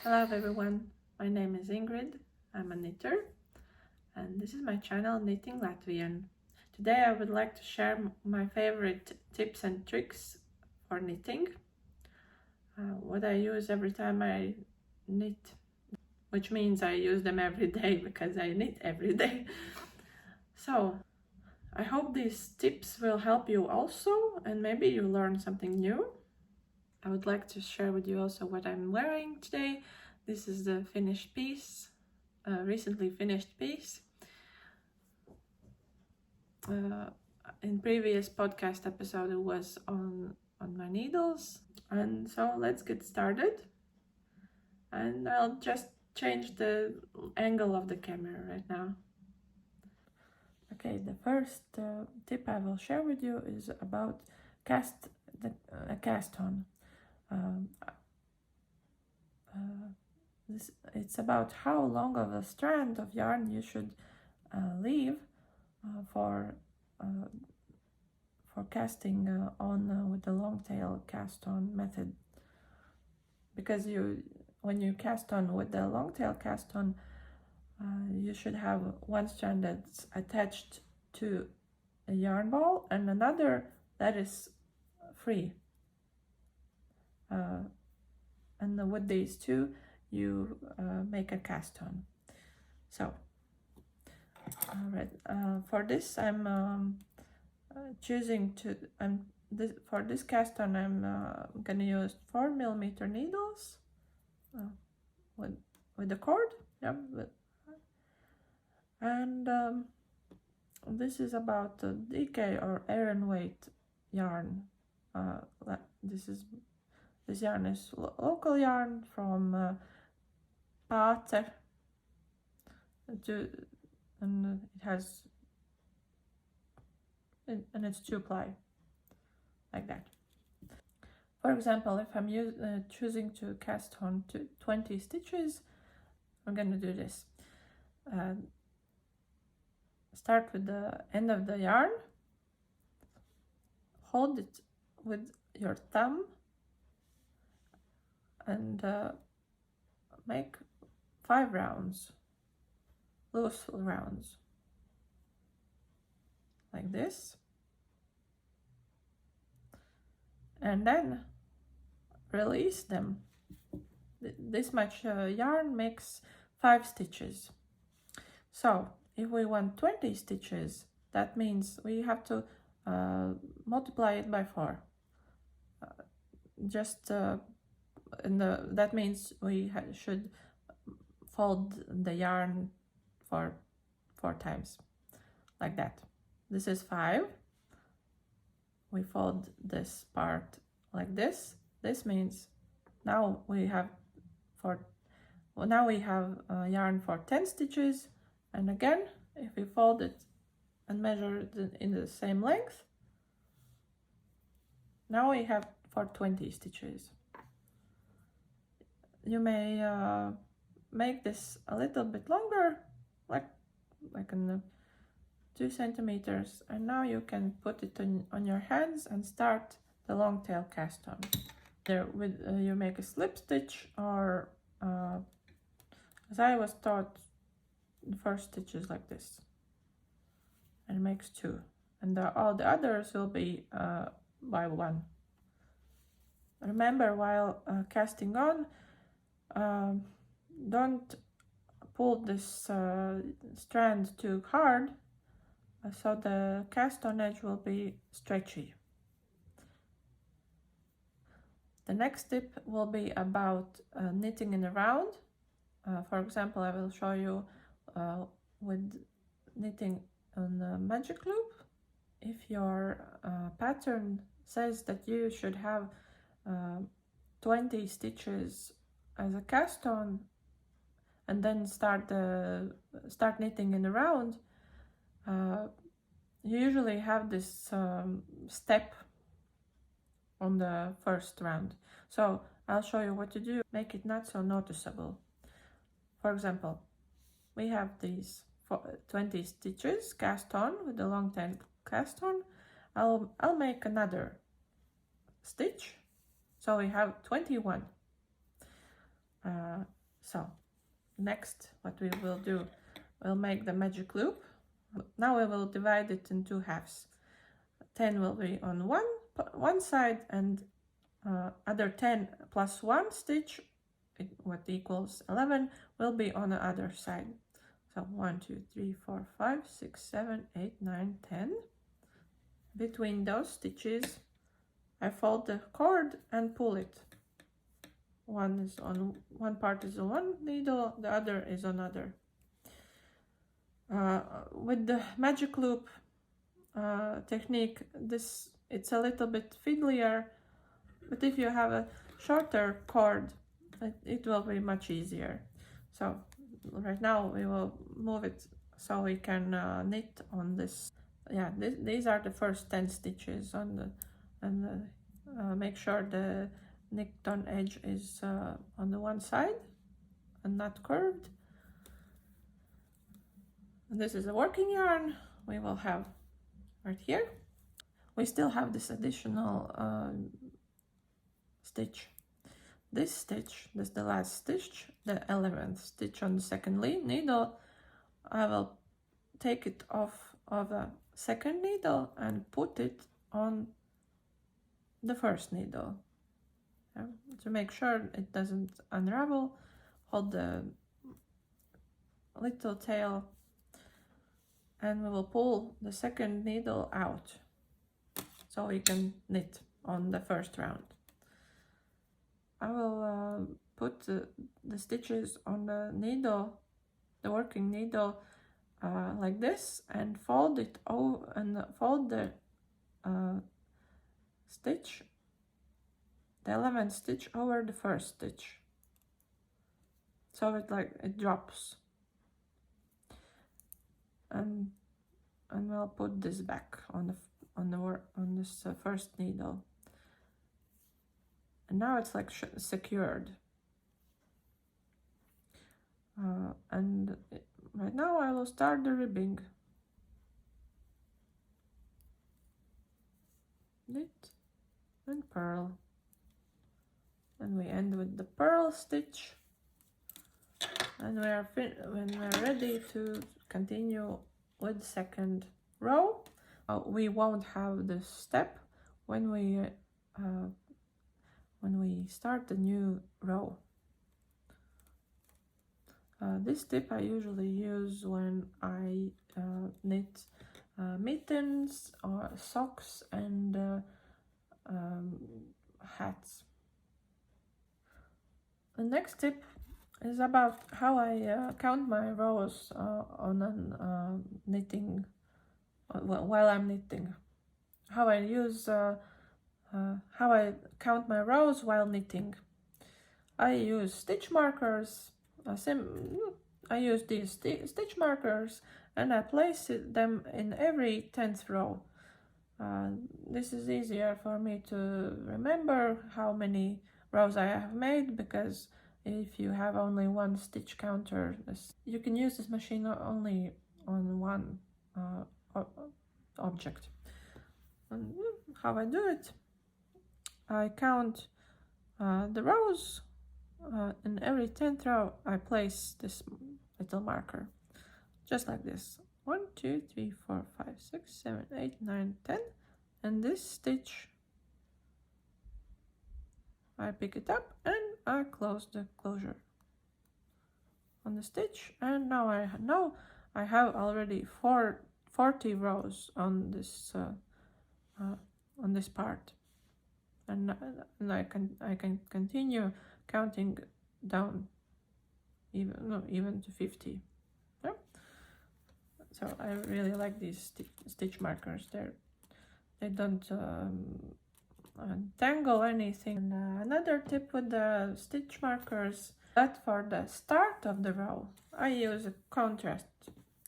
Hello everyone, my name is Ingrid, I'm a knitter and this is my channel Knitting Latvian. Today I would like to share my favorite tips and tricks for knitting, what I use every time I knit, which means I use them every day because I knit every day. So I hope these tips will help you also and maybe you learn something new. I would like to share with you also what I'm wearing today. This is the finished piece, recently finished piece. In previous podcast episode it was on my needles, and so let's get started. And I'll just change the angle of the camera right now. Okay, the first tip I will share with you is about cast on. It's about how long of a strand of yarn you should leave for casting on with the long tail cast on method, because when you cast on with the long tail cast on, you should have one strand that's attached to a yarn ball and another that is free, and with these two you make a cast on. So for this I'm choosing to for this cast on I'm gonna use 4mm needles with the cord. And this is about DK or Aran weight yarn. This yarn is local yarn from Pater, and it's 2-ply, like that. For example, if I'm choosing to cast on to 20 stitches, I'm gonna do this. Start with the end of the yarn, hold it with your thumb, and make 5 rounds, loose rounds, like this, and then release them. This much yarn makes 5 stitches. So if we want 20 stitches, that means we have to multiply it by 4. That means we should fold the yarn for 4 times, like that. This is 5. We fold this part like this. This means now we have yarn for 10 stitches, and again if we fold it and measure it in the same length, now we have for 20 stitches. You may make this a little bit longer, like in 2 centimeters, and now you can put it on your hands and start the long tail cast on. There you make a slip stitch, or as I was taught, the first stitch is like this, and makes 2, and all the others will be by 1. Remember, while casting on, don't pull this strand too hard, so the cast on edge will be stretchy. The next tip will be about knitting in a round. For example, I will show you with knitting on a magic loop. If your pattern says that you should have 20 stitches as a cast on and then start knitting in a round, you usually have this step on the first round. So I'll show you what to do, make it not so noticeable. For example, we have these 20 stitches cast on with the long tail cast on. I'll make another stitch, so we have 21. So next what we will do, we'll make the magic loop. Now we will divide it in two halves. 10 will be on one side, and other 10 plus 1 stitch, what equals 11, will be on the other side. So 1, 2, 3, 4, 5, 6, 7, 8, 9, 10. Between those stitches, I fold the cord and pull it. One part is on one needle, the other is on other. With the magic loop technique, it's a little bit fiddlier, but if you have a shorter cord, it will be much easier. So right now we will move it so we can knit on this. Yeah, these are the first 10 stitches on the, and make sure the knit on edge is on the one side and not curved. And this is a working yarn we will have right here. We still have this additional stitch. This is the last stitch, the 11th stitch on the second needle. I will take it off of the second needle and put it on the first needle. To make sure it doesn't unravel, hold the little tail and we will pull the second needle out so we can knit on the first round. I will put the stitches on the needle, the working needle, like this, and fold it over and fold the stitch, the 11th stitch, over the first stitch, so it drops. And we'll put this back on this first needle. And now it's like secured. And right now I will start the ribbing. Knit and purl. And we end with the purl stitch. And when we're ready to continue with the second row, we won't have this step when we start the new row. This tip I usually use when I knit mittens or socks and hats. The next tip is about how I count my rows on knitting while I'm knitting. How I count my rows while knitting. I use stitch markers. I use these stitch markers and I place them in every 10th row. This is easier for me to remember how many rows I have made, because if you have only one stitch counter, you can use this machine only on one object. And how I do it, I count the rows. In every 10th row I place this little marker, just like this. 1, 2, 3, 4, 5, 6, 7, 8, 9, 10, and this stitch I pick it up and I close the closure on the stitch. And now I have already 40 rows on this part, and I can continue counting down even to 50. Yeah? So I really like these stitch markers. They don't tangle anything. And another tip with the stitch markers, that for the start of the row I use a contrast,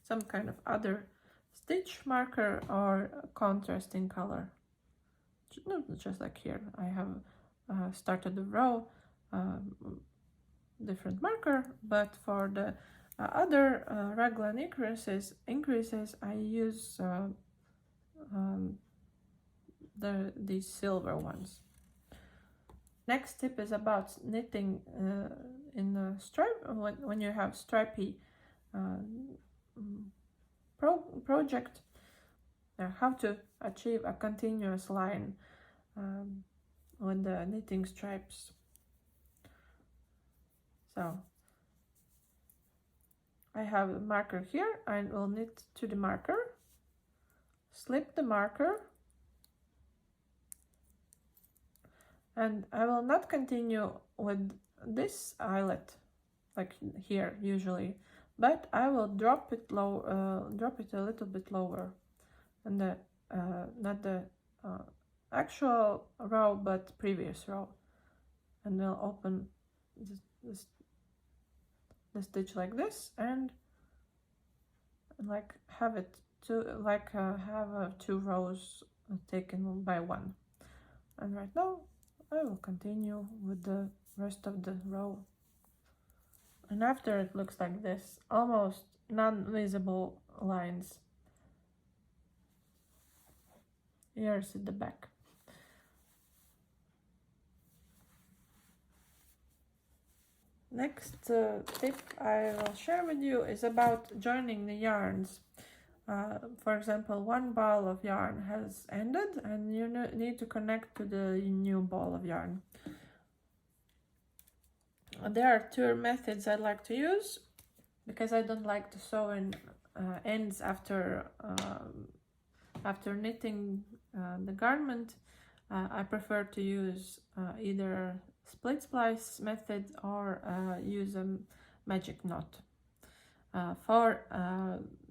some kind of other stitch marker or a contrasting color. Just like here, I have started the row different marker, but for the other raglan increases I use these silver ones. Next tip is about knitting in the stripe, when you have stripy project, how to achieve a continuous line with the knitting stripes. So I have a marker here. I will knit to the marker, slip the marker, and I will not continue with this eyelet like here usually, but I will drop it low, drop it a little bit lower, and the not the actual row but previous row, and I'll open the stitch like this, and like have it have 2 rows taken by 1. And right now I will continue with the rest of the row, and after it looks like this, almost non-visible lines. Here's at the back. Next tip I will share with you is about joining the yarns. For example, one ball of yarn has ended and you need to connect to the new ball of yarn. There are 2 methods I like to use because I don't like to sew in ends after knitting the garment. I prefer to use either split splice method or use a magic knot. For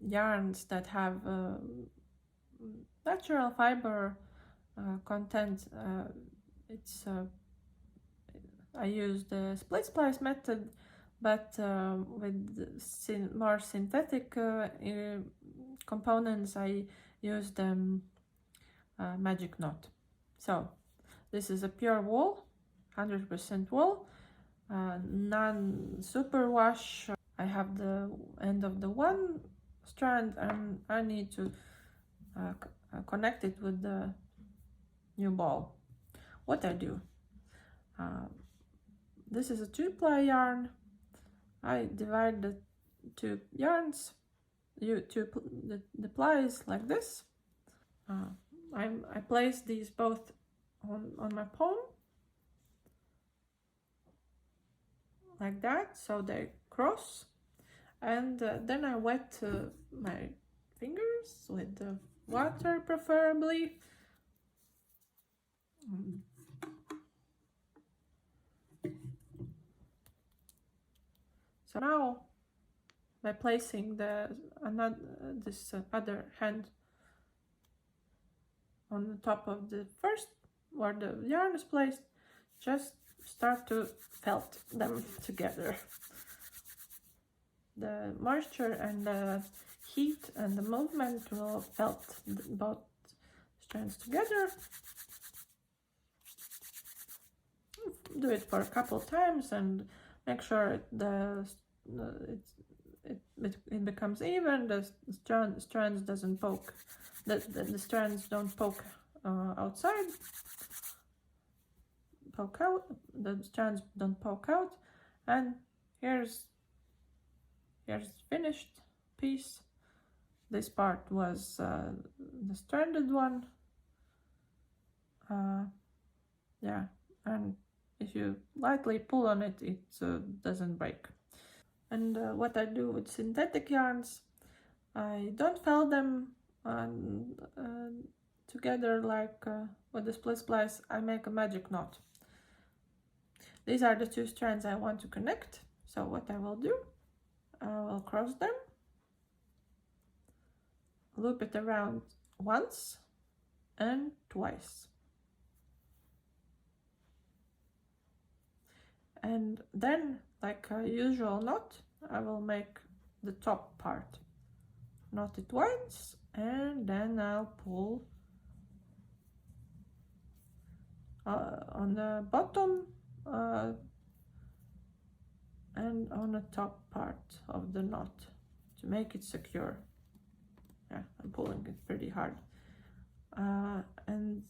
yarns that have natural fiber content, I use the split splice method, but with more synthetic components I use the magic knot. So this is a pure wool, 100% wool, non-superwash. I have the end of the one strand and I need to connect it with the new ball. What I do, this is a 2-ply yarn. I divide the 2 yarns, the plies like this. I place these both on my palm like that, so they cross, and then I wet my fingers with the water preferably. So now, by placing this other hand on the top of the first, where the yarn is placed, just start to felt them together. The moisture and the heat and the movement will felt both strands together. Do it for a couple times and make sure it becomes even. The strands doesn't poke. The strands don't poke outside. Poke out. The strands don't poke out. And here's finished piece. This part was the stranded one. Yeah, and if you lightly pull on it, it doesn't break. And what I do with synthetic yarns, I don't felt them together like with the split splice. I make a magic knot. These are the 2 strands I want to connect. So what I will do, I will cross them, loop it around once and twice. And then, like a usual knot, I will make the top part. Knot it once, and then I'll pull on the bottom and on the top part of the knot to make it secure. Yeah, I'm pulling it pretty hard. And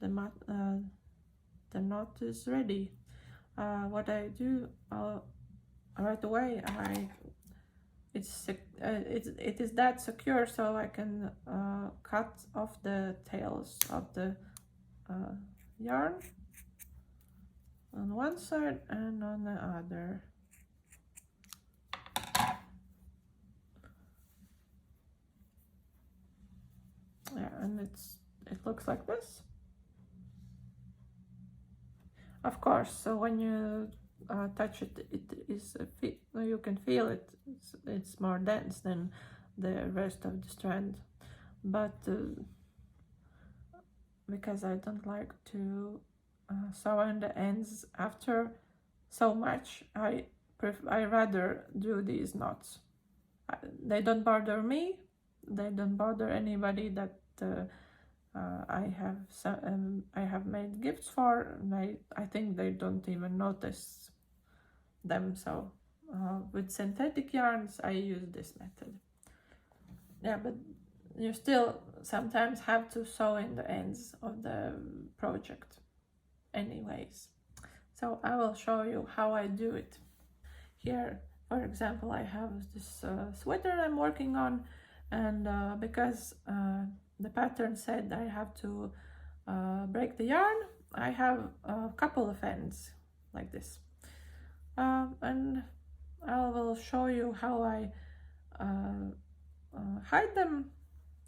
the knot is ready. What I do, right away it is that secure, so I can cut off the tails of the yarn on one side and on the other. Yeah, and it looks like this. Of course, so when you touch it, you can feel it. It's more dense than the rest of the strand, but because I don't like to sew in the ends after so much, I rather do these knots. They don't bother me. They don't bother anybody that I have made gifts for. I think they don't even notice them. So with synthetic yarns, I use this method. Yeah, but you still sometimes have to sew in the ends of the project anyways. So I will show you how I do it. Here, for example, I have this sweater I'm working on, and because the pattern said I have to break the yarn, I have a couple of ends like this, and I will show you how I hide them.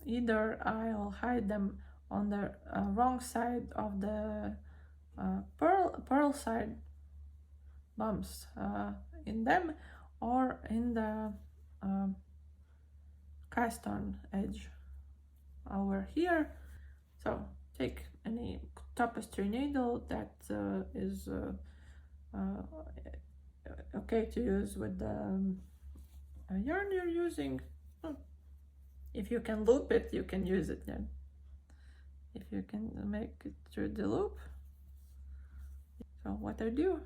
Either I'll hide them on the wrong side of the pearl side bumps in them, or in the cast on edge over here. So take any tapestry needle that is okay to use with the yarn you're using. If you can loop it, you can use it then. If you can make it through the loop. So what I do,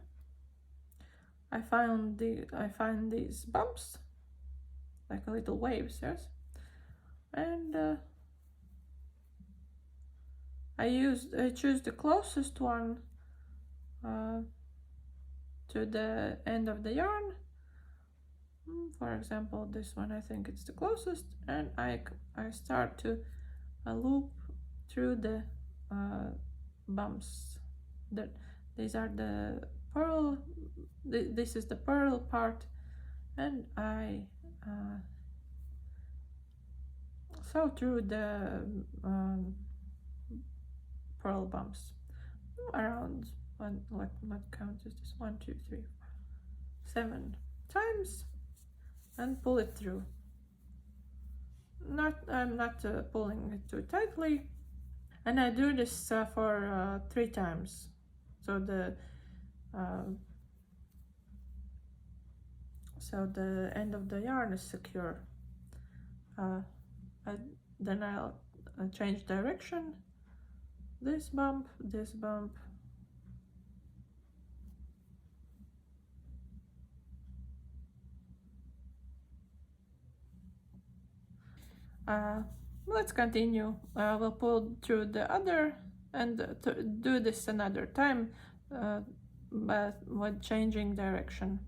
I find these bumps, like little waves, yes, and I choose the closest one to the end of the yarn. For example, this one, I think it's the closest, and I start to loop through the bumps. These are the pearl. This is the pearl part, and I sew through the pearl bumps around what count is this? 1, 2, 3, 4, 7 times, and pull it through. I'm not pulling it too tightly, and I do this for 3 times, so the end of the yarn is secure. Then I'll change direction. This bump, let's continue. We'll pull through the other and do this another time, but with changing direction.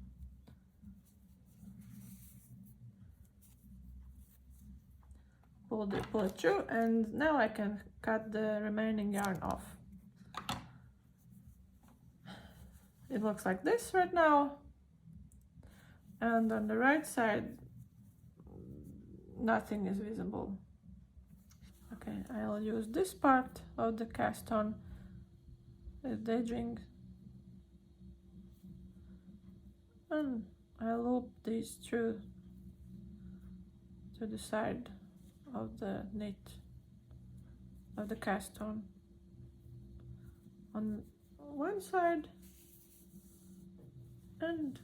Pull it through, and now I can cut the remaining yarn off. It looks like this right now, and on the right side nothing is visible. Okay, I'll use this part of the cast on edging, and I'll loop these through to the side of the knit of the cast on one side, and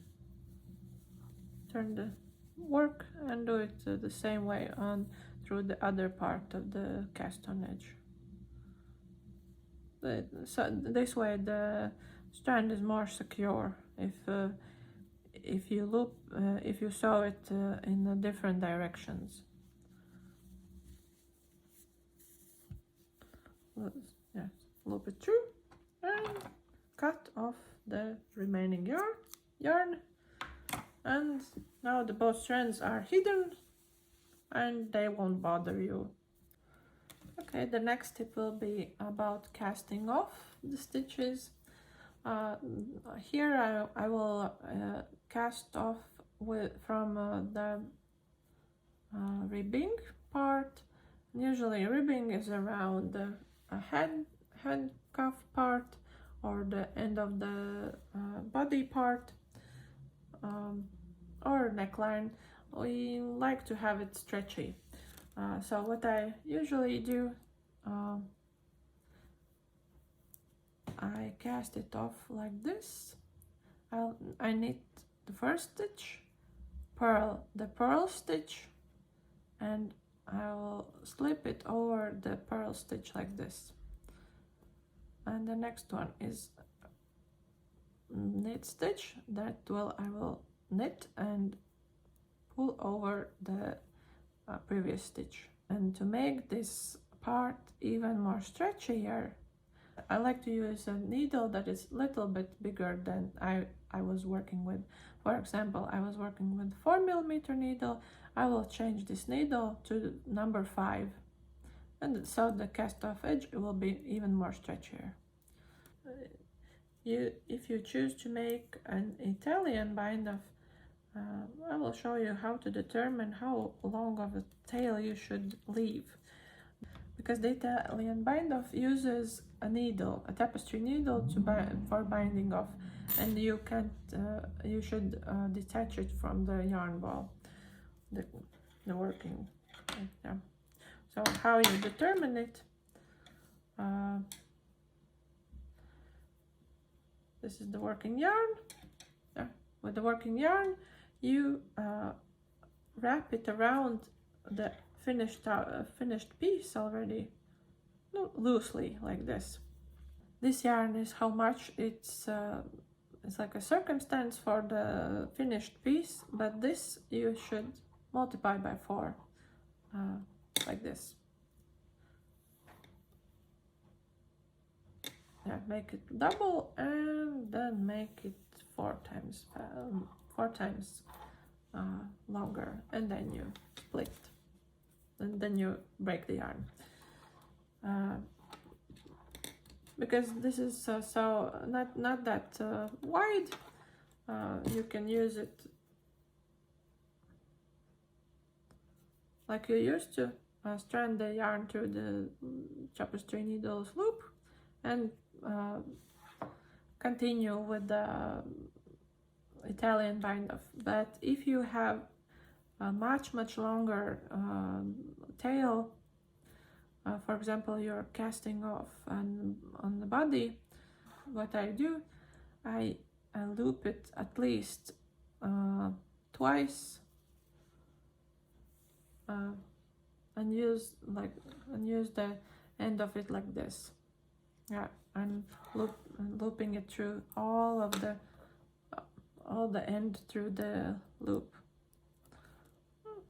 turn the work and do it the same way on through the other part of the cast on edge. So this way the strand is more secure if you loop if you sew it in different directions. Yes, loop it through and cut off the remaining yarn, And now the both strands are hidden and they won't bother you. Okay, the next tip will be about casting off the stitches. Here I will cast off from the ribbing part. Usually ribbing is around the head cuff part or the end of the body part, or neckline. We like to have it stretchy. So what I usually do, I cast it off like this. I knit the first stitch, the purl stitch, and I'll slip it over the purl stitch like this. And the next one is knit stitch. I will knit and pull over the previous stitch. And to make this part even more stretchier, I like to use a needle that is a little bit bigger than I was working with. For example, I was working with 4mm needle. I will change this needle to number 5, and so the cast off edge will be even more stretchier. If you choose to make an Italian bind off, I will show you how to determine how long of a tail you should leave, because the Italian bind off uses a needle, a tapestry needle, for binding off, and you should detach it from the yarn ball, the working. Yeah. So how you determine it? This is the working yarn. With the working yarn, you wrap it around the finished piece already, loosely like this. This yarn is how much it's like a circumstance for the finished piece, but this you should multiply by 4, like this. Yeah, make it double and then make it 4 times longer, and then you split, and then you break the yarn. Because this is so not that wide, you can use it like you used to, strand the yarn through the tapestry needles loop and continue with the Italian bind off. But if you have a much longer tail, for example, you're casting off on the body, what I do, I loop it at least twice, and use the end of it like this. Yeah, and looping it through all the end through the loop.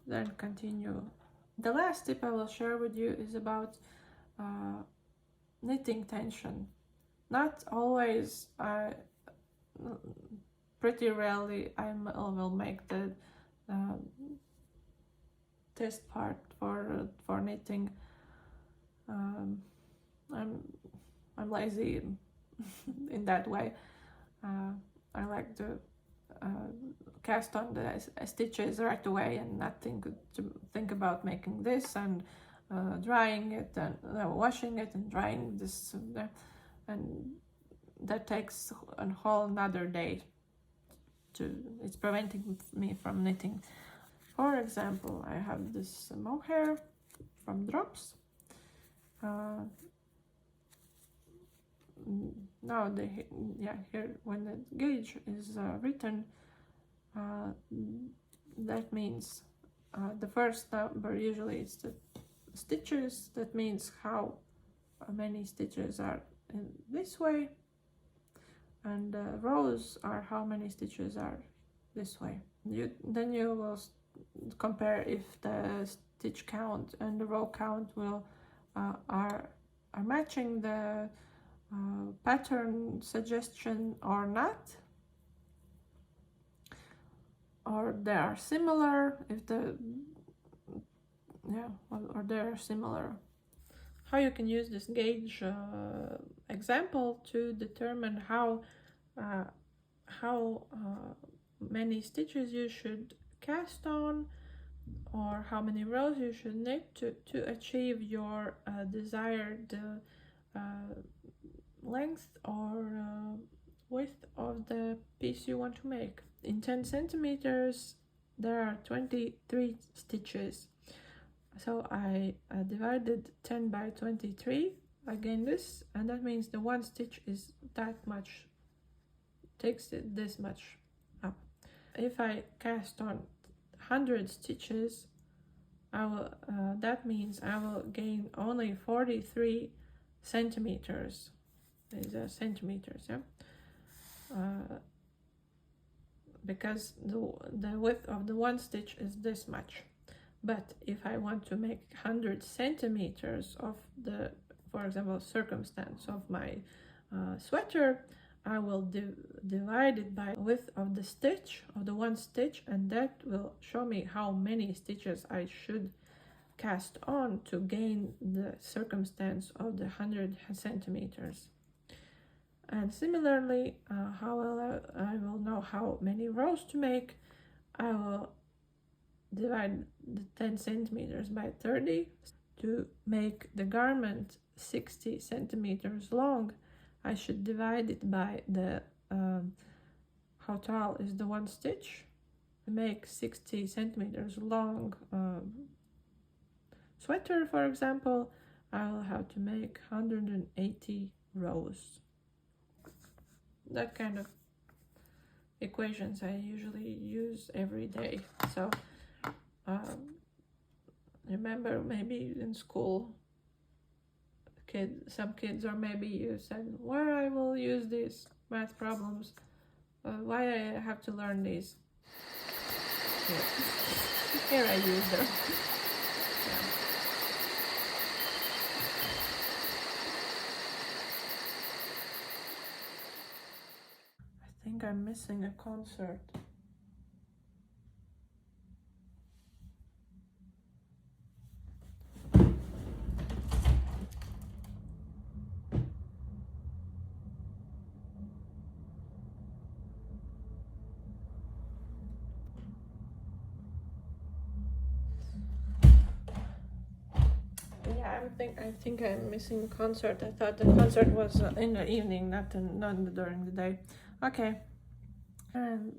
Then continue. The last tip I will share with you is about knitting tension. Not always, pretty rarely I will make the test part for knitting. I'm lazy in that way. I like to cast on the stitches right away and not think about making this and drying it and washing it and drying this, and that takes a whole another day. It's preventing me from knitting. For example, I have this mohair from Drops. Now here when the gauge is written, that means the first number usually is the stitches. That means how many stitches are in this way, and rows are how many stitches are this way. Then you will compare if the stitch count and the row count are matching the pattern suggestion or not. or they are similar, if the or they are similar. How you can use this gauge example to determine how many stitches you should cast on, or how many rows you should knit to achieve your desired length or width of the piece you want to make. In 10 centimeters there are 23 stitches, so I divided 10 by 23 again this, and that means the one stitch is that much, takes it this much up. If I cast on 100 stitches, I will that means I will gain only 43 centimeters. These are centimeters, yeah, because the width of the one stitch is this much. But if I want to make 100 centimeters of the, for example, circumstance of my sweater, I will divide it by width of the stitch, of the one stitch, and that will show me how many stitches I should cast on to gain the circumstance of the 100 centimeters. And similarly, I will know how many rows to make. I will divide the 10 centimeters by 30. To make the garment 60 centimeters long, I should divide it by the how tall is the one stitch. To make 60 centimeters long sweater, for example, I will have to make 180 rows. That kind of equations I usually use every day. So remember, maybe in school, some kids, or maybe you said, where I will use these math problems, why I have to learn these. Here I use them. Yeah. I think I'm missing a concert. I think I'm missing the concert. I thought the concert was in the evening, not during the day. Okay. And